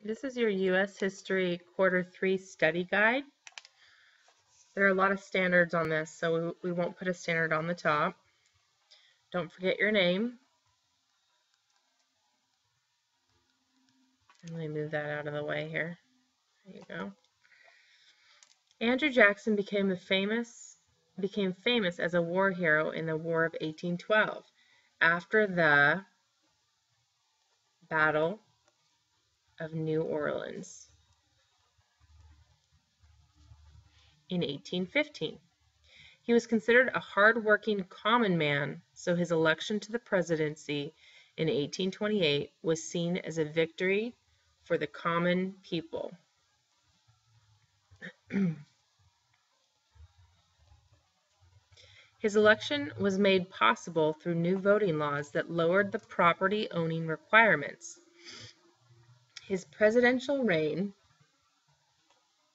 This is your U.S. History Quarter 3 study guide. There are a lot of standards on this, so we won't put a standard on the top. Don't forget your name. And let me move that out of the way here. There you go. Andrew Jackson became famous as a war hero in the War of 1812 after the Battle of New Orleans in 1815. He was considered a hard-working common man, so his election to the presidency in 1828 was seen as a victory for the common people. His election was made possible through new voting laws that lowered the property owning requirements. His presidential reign,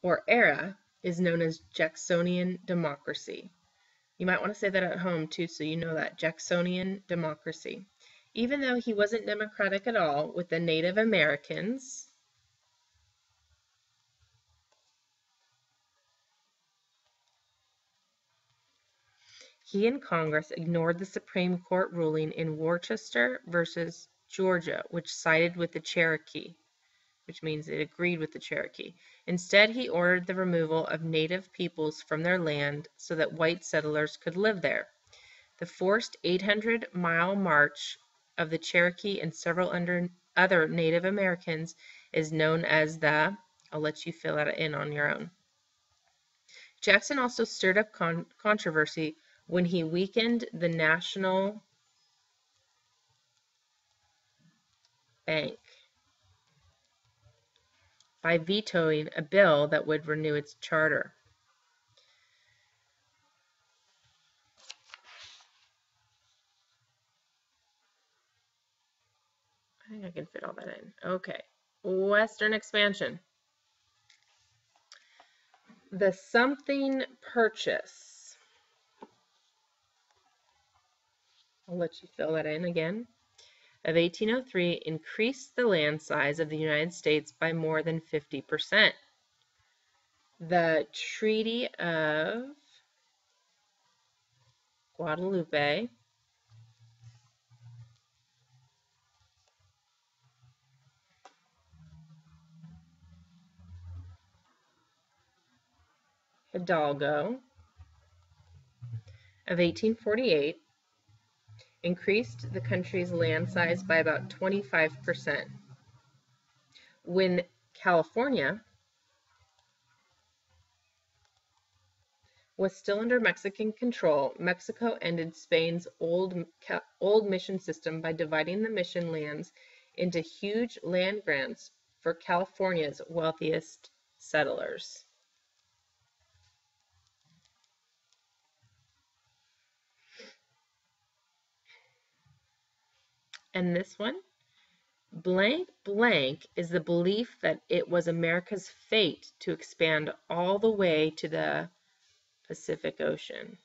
or era, is known as Jacksonian democracy. You might want to say that at home too, so you know that, Jacksonian democracy. Even though he wasn't democratic at all with the Native Americans, he and Congress ignored the Supreme Court ruling in Worcester versus Georgia, which sided with the Cherokee, which means it agreed with the Cherokee. Instead, he ordered the removal of Native peoples from their land so that white settlers could live there. The forced 800-mile march of the Cherokee and several other Native Americans is known as the, I'll let you fill that in on your own. Jackson also stirred up controversy when he weakened the National Bank by vetoing a bill that would renew its charter. I think I can fit all that in. Okay. Western expansion. The something purchase. I'll let you fill that in again. Of 1803 increased the land size of the United States by more than 50%. The Treaty of Guadalupe Hidalgo of 1848 increased the country's land size by about 25%. When California was still under Mexican control, Mexico ended Spain's old mission system by dividing the mission lands into huge land grants for California's wealthiest settlers. And this one, blank blank is the belief that it was America's fate to expand all the way to the Pacific Ocean.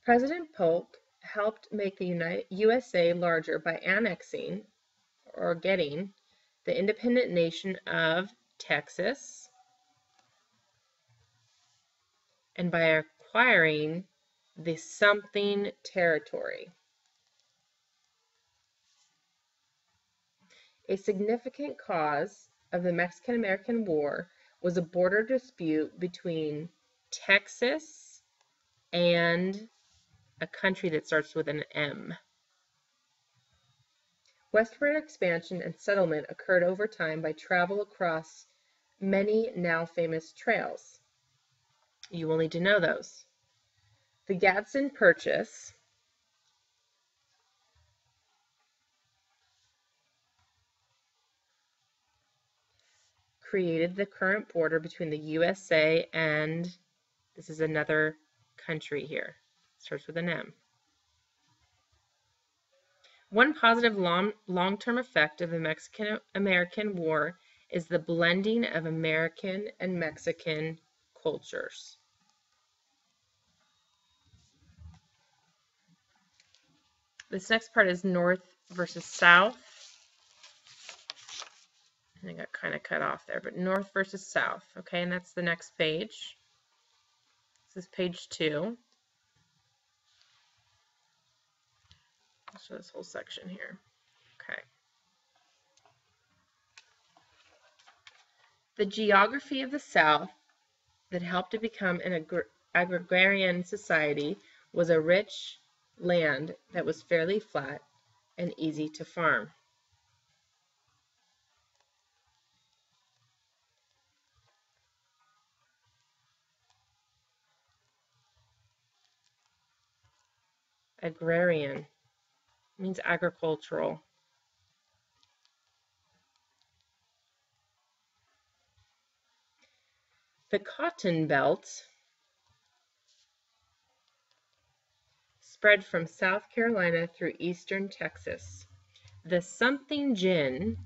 President Polk helped make the USA larger by annexing, or getting, the independent nation of Texas and by acquiring the something territory. A significant cause of the Mexican-American War was a border dispute between Texas and a country that starts with an M. Westward expansion and settlement occurred over time by travel across many now famous trails. You will need to know those. The Gadsden Purchase created the current border between the USA and, this is another country here, it starts with an M. One positive long-term effect of the Mexican-American War is the blending of American and Mexican cultures. This next part is North versus South. I got kind of cut off there, but North versus South. Okay, and that's the next page. This is page 2. I'll show this whole section here. Okay. The geography of the South that helped it become an agrarian society was a rich land that was fairly flat and easy to farm. Agrarian means agricultural. The Cotton Belt spread from South Carolina through eastern Texas. The something gin,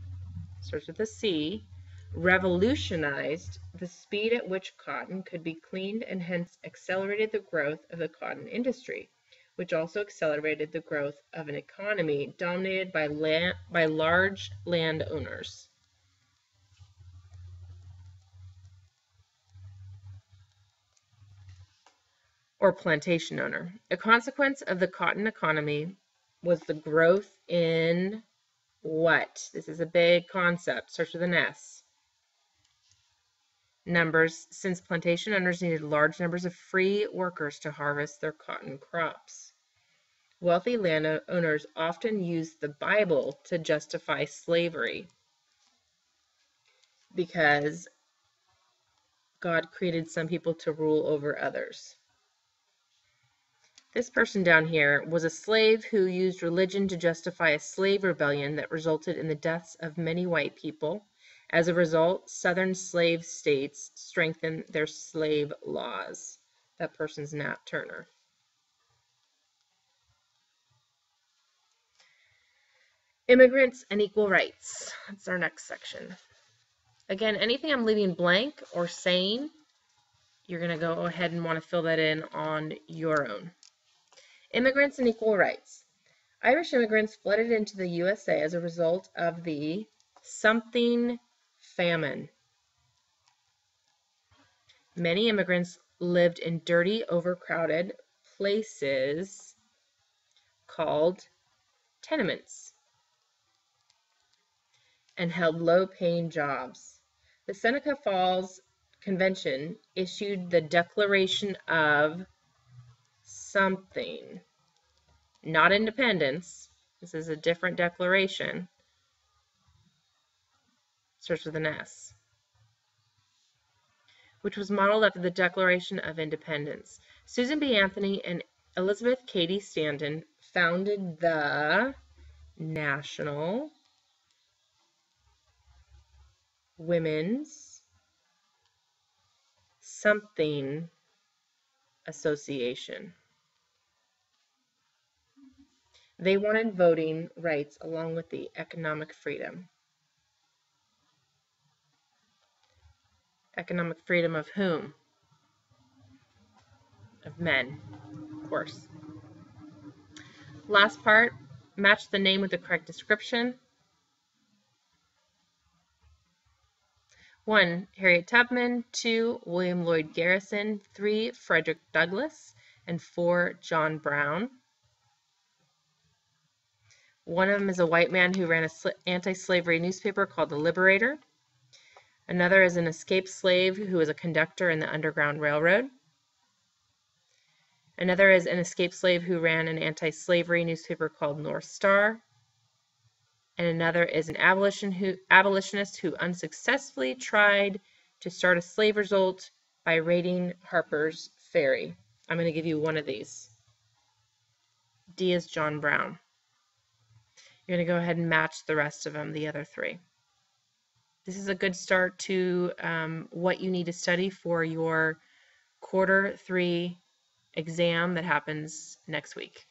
starts with a C, revolutionized the speed at which cotton could be cleaned and hence accelerated the growth of the cotton industry, which also accelerated the growth of an economy dominated by large landowners. Or plantation owner. A consequence of the cotton economy was the growth in what? This is a big concept. Starts with an S. Numbers, since plantation owners needed large numbers of free workers to harvest their cotton crops. Wealthy landowners often used the Bible to justify slavery because God created some people to rule over others. This person down here was a slave who used religion to justify a slave rebellion that resulted in the deaths of many white people. As a result, Southern slave states strengthened their slave laws. That person's Nat Turner. Immigrants and equal rights. That's our next section. Again, anything I'm leaving blank or saying, you're going to go ahead and want to fill that in on your own. Immigrants and equal rights. Irish immigrants flooded into the USA as a result of the something famine. Many immigrants lived in dirty, overcrowded places called tenements and held low-paying jobs. The Seneca Falls Convention issued the Declaration of something, not independence. This is a different declaration. Starts with an S. Which was modeled after the Declaration of Independence. Susan B. Anthony and Elizabeth Cady Stanton founded the National Women's Something Association. They wanted voting rights along with the economic freedom. Economic freedom of whom? Of men, of course. Last part, match the name with the correct description. 1. Harriet Tubman. 2. William Lloyd Garrison. 3. Frederick Douglass. And 4. John Brown. One of them is a white man who ran an anti-slavery newspaper called The Liberator. Another is an escaped slave who was a conductor in the Underground Railroad. Another is an escaped slave who ran an anti-slavery newspaper called North Star. And another is an abolitionist who unsuccessfully tried to start a slave revolt by raiding Harper's Ferry. I'm going to give you one of these. D is John Brown. You're going to go ahead and match the rest of them, the other 3. This is a good start to what you need to study for your quarter 3 exam that happens next week.